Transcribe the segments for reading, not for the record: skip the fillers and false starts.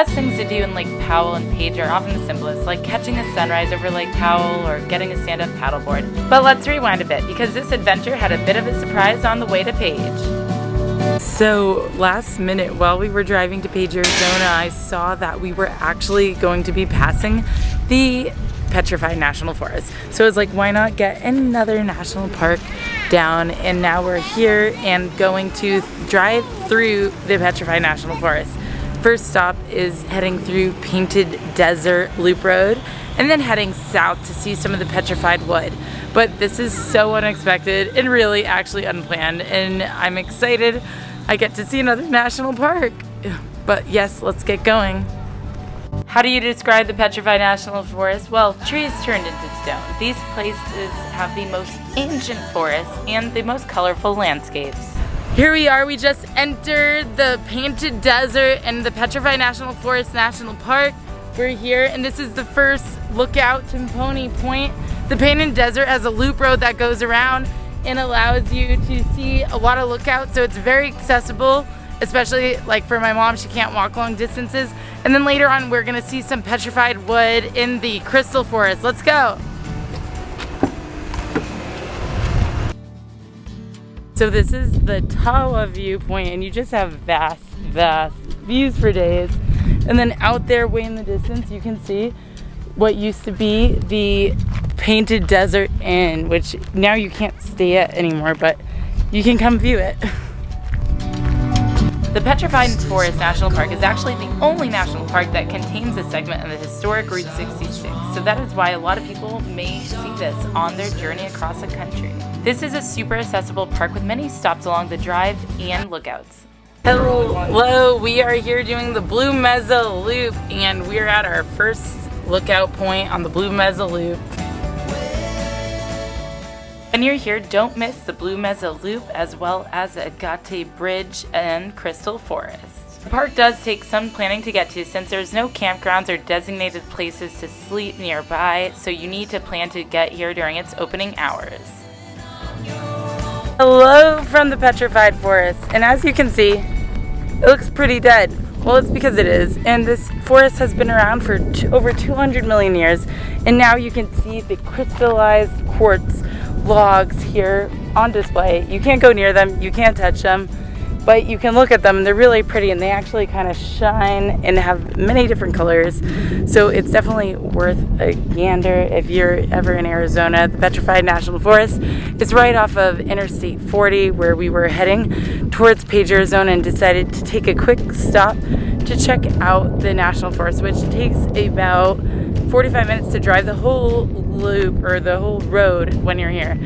Best things to do in Lake Powell and Page are often the simplest, like catching a sunrise over Lake Powell or getting a stand-up paddleboard. But let's rewind a bit, because this adventure had a bit of a surprise on the way to Page. So last minute, while we were driving to Page, Arizona, I saw that we were actually going to be passing the Petrified National Forest. So I was like, why not get another national park down? And now we're here and going to drive through the Petrified National Forest. First stop is heading through Painted Desert Loop Road and then heading south to see some of the petrified wood. But this is so unexpected and really actually unplanned, and I'm excited I get to see another national park. But yes, let's get going. How do you describe the Petrified National Forest? Well, trees turned into stone. These places have the most ancient forests and the most colorful landscapes. Here we are, we just entered the Painted Desert and the Petrified National Forest National Park. We're here and this is the first lookout to Pony Point. The Painted Desert has a loop road that goes around and allows you to see a lot of lookouts, so it's very accessible, especially like for my mom, she can't walk long distances. And then later on we're gonna see some petrified wood in the Crystal Forest. Let's go. So this is the Tawa viewpoint, and you just have vast views for days. And then out there way in the distance, you can see what used to be the Painted Desert Inn, which now you can't stay at anymore, but you can come view it. The Petrified Forest National Park is actually the only national park that contains a segment of the historic Route 66, so that is why a lot of people may see this on their journey across the country. This is a super accessible park with many stops along the drive and lookouts. Hello, we are here doing the Blue Mesa Loop, and we're at our first lookout point on the Blue Mesa Loop. When you're here, don't miss the Blue Mesa Loop as well as the Agate Bridge and Crystal Forest. The park does take some planning to get to, since there's no campgrounds or designated places to sleep nearby, so you need to plan to get here during its opening hours. Hello from the Petrified Forest, and as you can see, it looks pretty dead. Well, it's because it is, and this forest has been around for over 200 million years, and now you can see the crystallized quartz logs here on display. You can't go near them, you can't touch them, but you can look at them, and they're really pretty, and they actually kind of shine and have many different colors. So it's definitely worth a gander if you're ever in Arizona. The Petrified National Forest is right off of Interstate 40, where we were heading towards Page, Arizona, and decided to take a quick stop to check out the National Forest, which takes about 45 minutes to drive the whole loop or the whole road when you're here.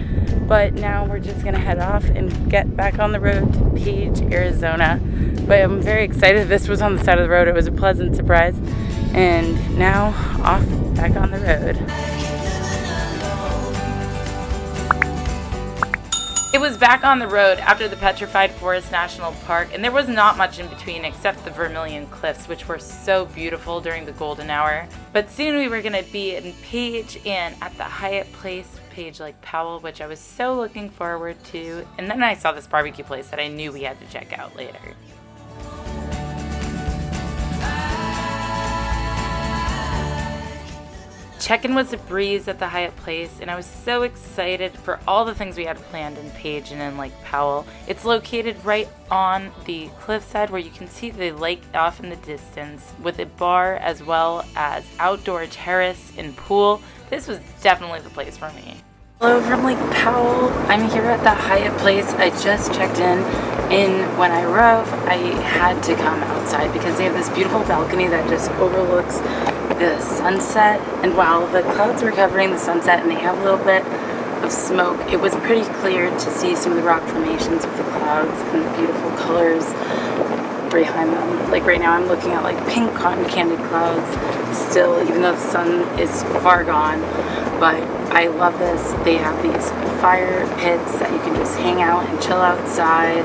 But now we're just gonna head off and get back on the road to Page, Arizona. But I'm very excited this was on the side of the road. It was a pleasant surprise. And now off back on the road. It was back on the road after the Petrified Forest National Park, and there was not much in between except the Vermilion Cliffs, which were so beautiful during the golden hour. But soon we were going to be in Page and at the Hyatt place, Page Lake Powell, which I was so looking forward to. And then I saw this barbecue place that I knew we had to check out later. Check-in was a breeze at the Hyatt place, and I was so excited for all the things we had planned in Page and in Lake Powell. It's located right on the cliffside where you can see the lake off in the distance, with a bar as well as outdoor terrace and pool. This was definitely the place for me. Hello from Lake Powell. I'm here at the Hyatt place. I just checked in, and when I arrived, I had to come outside because they have this beautiful balcony that just overlooks the sunset. And while the clouds were covering the sunset and they have a little bit of smoke, it was pretty clear to see some of the rock formations with the clouds and the beautiful colors behind them. Like right now I'm looking at like pink cotton candy clouds still, even though the sun is far gone. But I love this. They have these fire pits that you can just hang out and chill outside.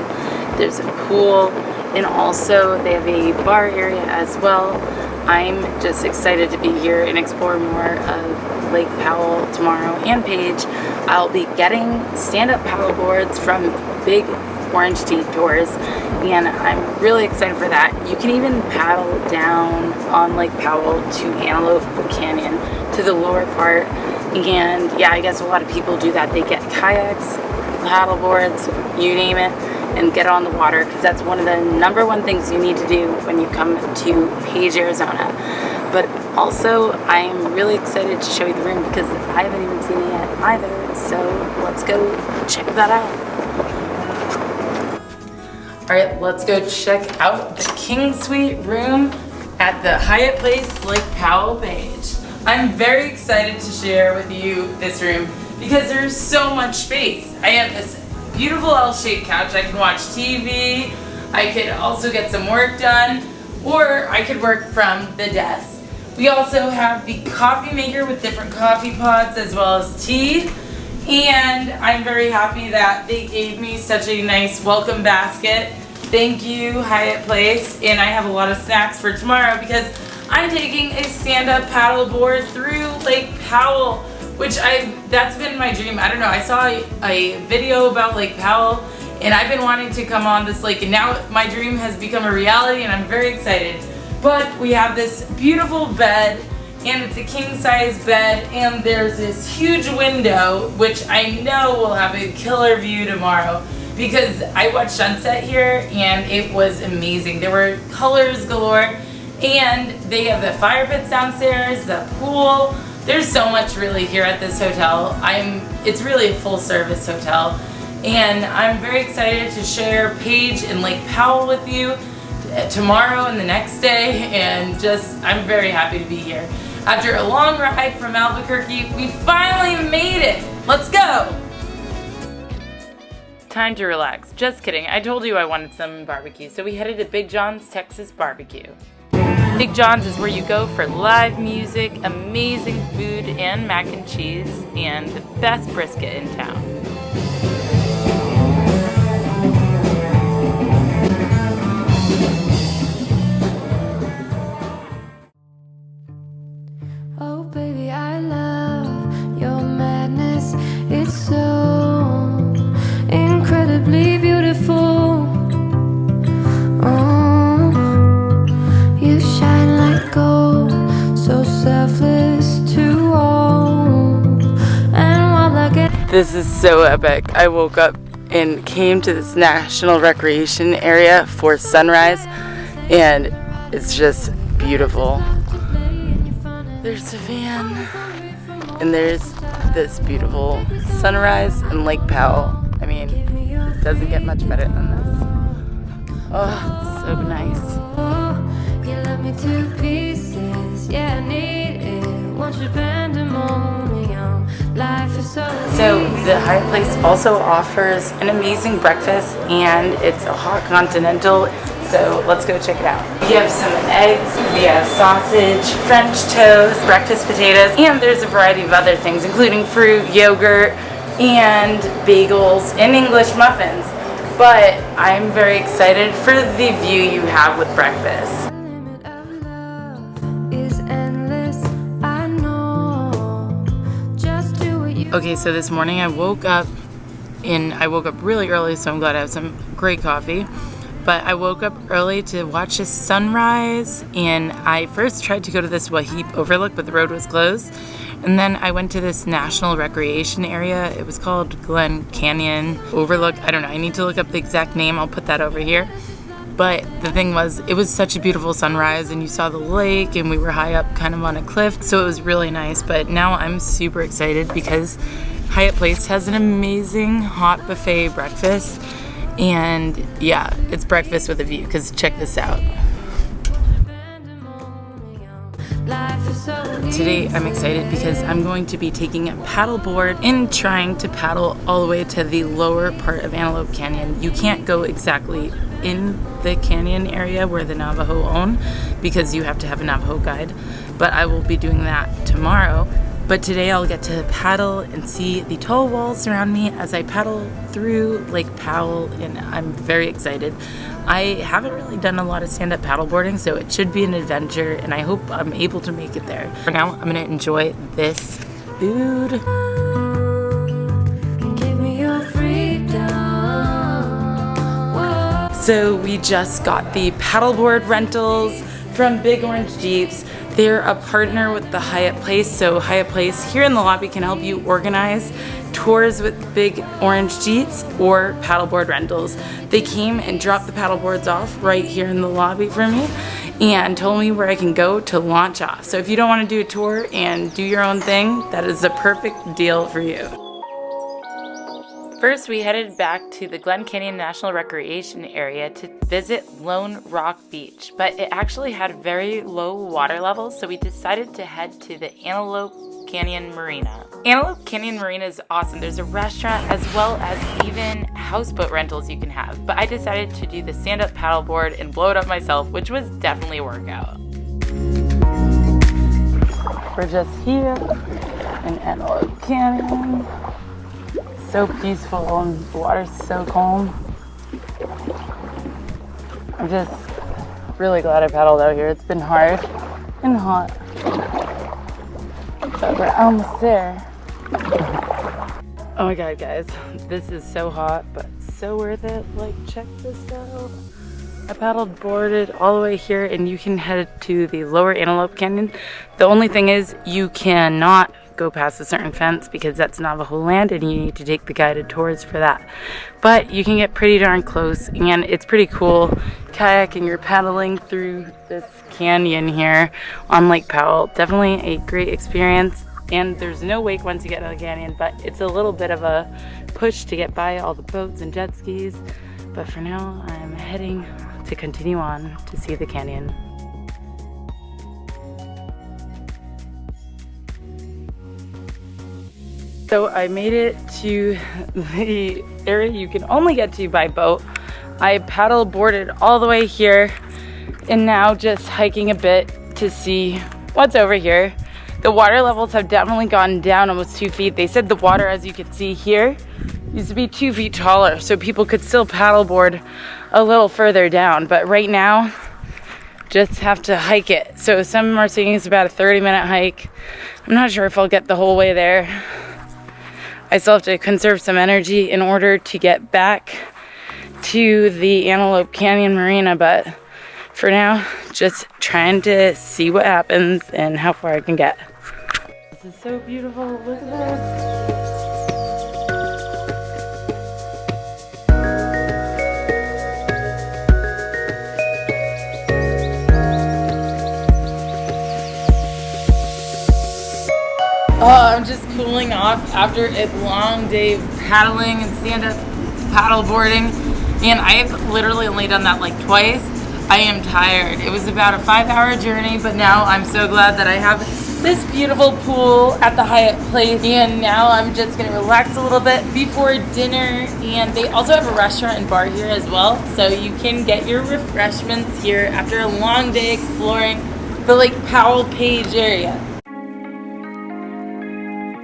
There's a pool, and also they have a bar area as well. I'm just excited to be here and explore more of Lake Powell tomorrow and Page. I'll be getting stand-up paddle boards from Big orange detours, and I'm really excited for that. You can even paddle down on Lake Powell to Antelope Canyon, to the lower part, and yeah, I guess a lot of people do that. They get kayaks, paddle boards, you name it, and get on the water, because that's one of the #1 things you need to do when you come to Page, Arizona. But also, I'm really excited to show you the room because I haven't even seen it yet either, so let's go check that out. Alright, let's go check out the King Suite room at the Hyatt Place, Lake Powell Page. I'm very excited to share with you this room because there's so much space. I have this beautiful L-shaped couch. I can watch TV, I could also get some work done, or I could work from the desk. We also have the coffee maker with different coffee pods as well as tea. And I'm very happy that they gave me such a nice welcome basket. Thank you, Hyatt Place. And I have a lot of snacks for tomorrow because I'm taking a stand-up paddle board through Lake Powell, which that's been my dream. I don't know, I saw a video about Lake Powell and I've been wanting to come on this lake, and now my dream has become a reality and I'm very excited. But we have this beautiful bed, and it's a king-size bed, and there's this huge window, which I know will have a killer view tomorrow because I watched sunset here and it was amazing. There were colors galore, and they have the fire pits downstairs, the pool. There's so much really here at this hotel. It's really a full-service hotel, and I'm very excited to share Page and Lake Powell with you tomorrow and the next day, and I'm very happy to be here. After a long ride from Albuquerque, we finally made it. Let's go! Time to relax. Just kidding. I told you I wanted some barbecue, so we headed to Big John's Texas Barbecue. Big John's is where you go for live music, amazing food and mac and cheese, and the best brisket in town. Oh baby, I love your madness. It's so incredibly beautiful. Oh, you shine like gold, so selfless to all. And while I get This is so epic. I woke up and came to this national recreation area for sunrise, and it's just beautiful. There's a van, and there's this beautiful sunrise in Lake Powell. I mean, it doesn't get much better than this. Oh, so nice. you let me to pieces. Yeah, I need it. Once you pandemonium, life is so the Hyatt Place also offers an amazing breakfast, and it's a hot continental. So let's go check it out. We have some eggs, we have sausage, French toast, breakfast potatoes, and there's a variety of other things, including fruit, yogurt, and bagels, and English muffins. But I'm very excited for the view you have with breakfast. The limit of love is endless. I know. Just do what you Okay, so this morning I woke up really early, so I'm glad I have some great coffee. But I woke up early to watch a sunrise, and I first tried to go to this Wahip overlook, but the road was closed. And then I went to this national recreation area. It was called Glen Canyon Overlook. I don't know, I need to look up the exact name. I'll put that over here. But the thing was, it was such a beautiful sunrise, and you saw the lake, and we were high up kind of on a cliff, so it was really nice. But now I'm super excited because Hyatt Place has an amazing hot buffet breakfast. And yeah, it's breakfast with a view, because check this out. Today I'm excited because I'm going to be taking a paddle board and trying to paddle all the way to the lower part of Antelope Canyon. You can't go exactly in the canyon area where the Navajo own because you have to have a Navajo guide, but I will be doing that tomorrow. But today I'll get to paddle and see the tall walls around me as I paddle through Lake Powell, and I'm very excited. I haven't really done a lot of stand-up paddleboarding, so it should be an adventure, and I hope I'm able to make it there. For now, I'm gonna enjoy this food. give me your freedom. So we just got the paddleboard rentals from Big Orange Jeeps. They're a partner with the Hyatt Place, so Hyatt Place here in the lobby can help you organize tours with Big Orange Jeeps or paddleboard rentals. They came and dropped the paddleboards off right here in the lobby for me and told me where I can go to launch off. So if you don't want to do a tour and do your own thing, that is the perfect deal for you. First, we headed back to the Glen Canyon National Recreation Area to visit Lone Rock Beach, but it actually had very low water levels, so we decided to head to the Antelope Canyon Marina. Antelope Canyon Marina is awesome. There's a restaurant as well as even houseboat rentals you can have, but I decided to do the stand-up paddleboard and blow it up myself, which was definitely a workout. We're just here in Antelope Canyon. So peaceful and the water's so calm. I'm just really glad I paddled out here. It's been hard and hot, but we're almost there. Oh my god, guys, this is so hot, but so worth it. Like, check this out. I paddled boarded all the way here, and you can head to the Lower Antelope Canyon. The only thing is you cannot go past a certain fence because that's Navajo land and you need to take the guided tours for that. But you can get pretty darn close and it's pretty cool kayaking or paddling through this canyon here on Lake Powell. Definitely a great experience, and there's no wake once you get out of the canyon, but it's a little bit of a push to get by all the boats and jet skis. But for now, I'm heading to continue on to see the canyon. So I made it to the area you can only get to by boat. I paddle boarded all the way here and now just hiking a bit to see what's over here. The water levels have definitely gone down almost 2 feet. They said the water, as you can see here, used to be 2 feet taller, so people could still paddleboard a little further down. But right now, just have to hike it. So some are saying it's about a 30-minute hike. I'm not sure if I'll get the whole way there. I still have to conserve some energy in order to get back to the Antelope Canyon Marina, but for now, just trying to see what happens and how far I can get. This is so beautiful. Look at this. Oh, I'm just cooling off after a long day of paddling and stand-up paddleboarding, and I've literally only done that like twice. I am tired. It was about a 5-hour journey, but now I'm so glad that I have this beautiful pool at the Hyatt Place, and now I'm just gonna relax a little bit before dinner. And they also have a restaurant and bar here as well, so you can get your refreshments here after a long day exploring the Lake Powell Page area.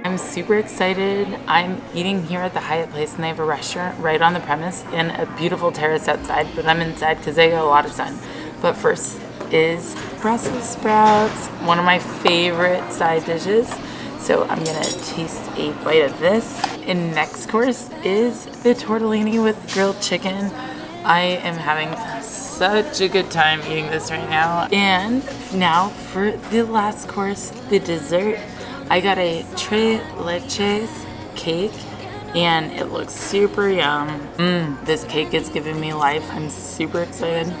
I'm super excited. I'm eating here at the Hyatt Place, and they have a restaurant right on the premise and a beautiful terrace outside, but I'm inside because I got a lot of sun. But first is Brussels sprouts, one of my favorite side dishes. So I'm gonna taste a bite of this. And next course is the tortellini with grilled chicken. I am having such a good time eating this right now. And now for the last course, the dessert. I got a tres leches cake and it looks super yum. This cake is giving me life. I'm super excited.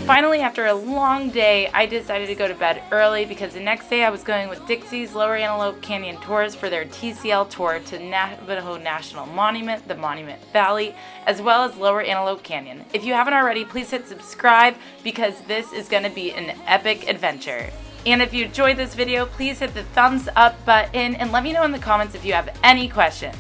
Finally, after a long day, I decided to go to bed early because the next day I was going with Dixie's Lower Antelope Canyon Tours for their TCL tour to Navajo National Monument, the Monument Valley, as well as Lower Antelope Canyon. If you haven't already, please hit subscribe because this is going to be an epic adventure. And if you enjoyed this video, please hit the thumbs up button and let me know in the comments if you have any questions.